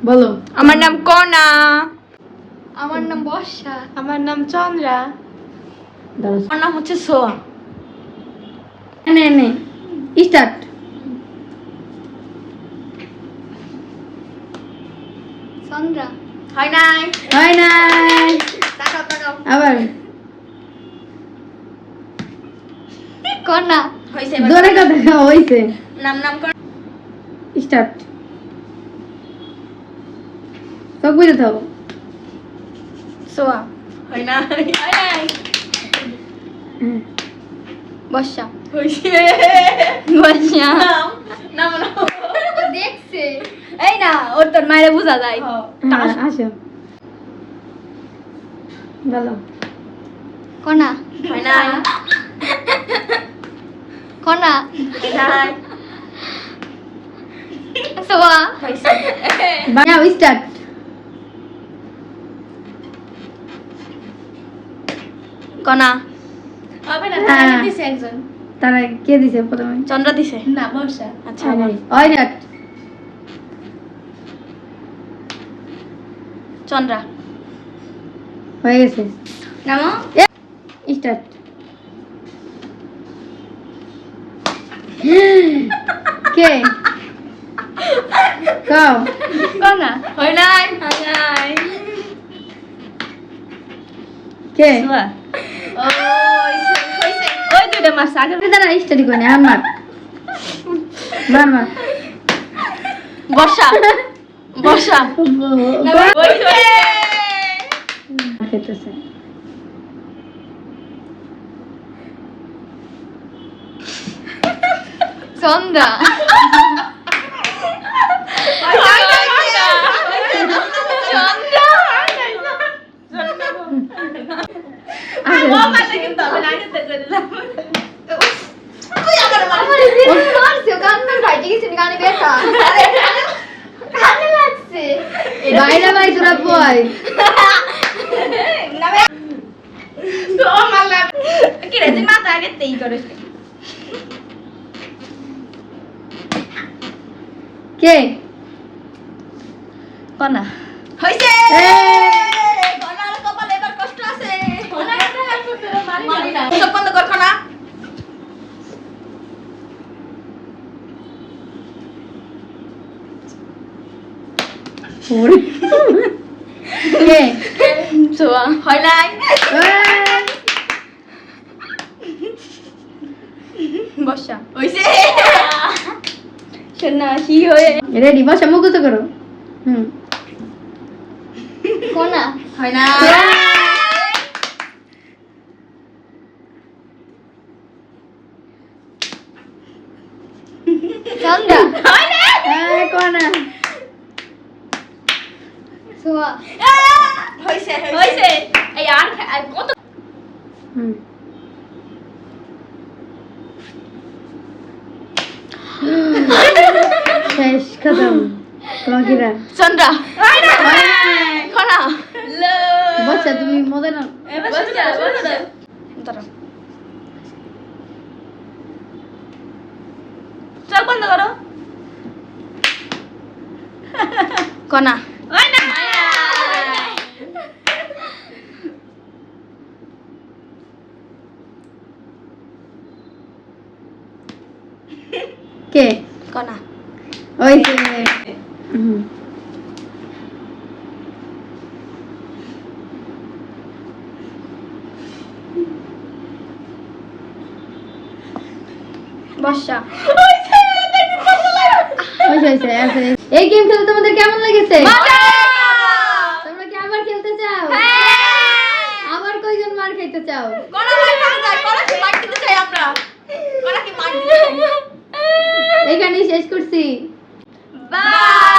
বলো। আমার নাম কনা। আমার নাম বর্ষা। আমার নাম চন্দ্রা। আমার নাম হচ্ছে সোয়া। নে স্টার্ট। চন্দ্রা। হয় নাই। তাকাও। আবার কনা। হইছে জোরে কথা হইছে। নাম কর। স্টার্ট। সব বুঝে থাকো। সোয়া। হয় নাই। বর্ষা। হইছে। বর্ষা। নাম দেখছে এই না ওর তোর মায়ের বোঝা যায়। আসো বলো। কনা। হয় নাই। কনা। নাই। সোয়া। হইছে। বানাও স্টার্ট। কনা। হবে না, তারা দিছে একজন। তারা কে দিছে প্রথমে? চন্দ্রা দিছে। না, বর্ষা। আচ্ছা আবার। ওই রাট। চন্দ্রা। হয়ে গেছে। নামো। স্টার্ট। কে কাও কনা। হয় নাই। হয় নাই। কে সোয়া। ও হইছে। ওই দুইটা মাস আগে দাঁড়া স্টাডি করে আমার মার বর্ষা। বর্ষা। খেতেছে। চন্দ্রা। বাইরে ভাই তোরা বয় মাথা আগে তেই করে কে কনা। হইছে। কনার কপালে এবার কষ্ট আছে। সব বন্ধ কর কনা। কে সোয়া। হয় নাই। বর্ষা। হইছে। সন্ন্যাসী হয়ে রেডি বসা মুখস্থ করো। কনা। হয় না। চন্দ্রা। কনা সোয়া। হইছে। হইছে। এই আর কত শেষ খতম। বাকিরা চন্দ্রা। হয় না। কনা। বসা তুমি মজা নাও। চোখ বন্ধ করো। কনা। হয় না। কে কনা। ওই বর্ষা। এই গেম খেলতে তোমাদের কেমন লেগেছে? তোমরা কি আবার খেলতে চাও? আবার কয়জন মার খাইতে চাও? আমরা এখানেই শেষ করছি। বাই।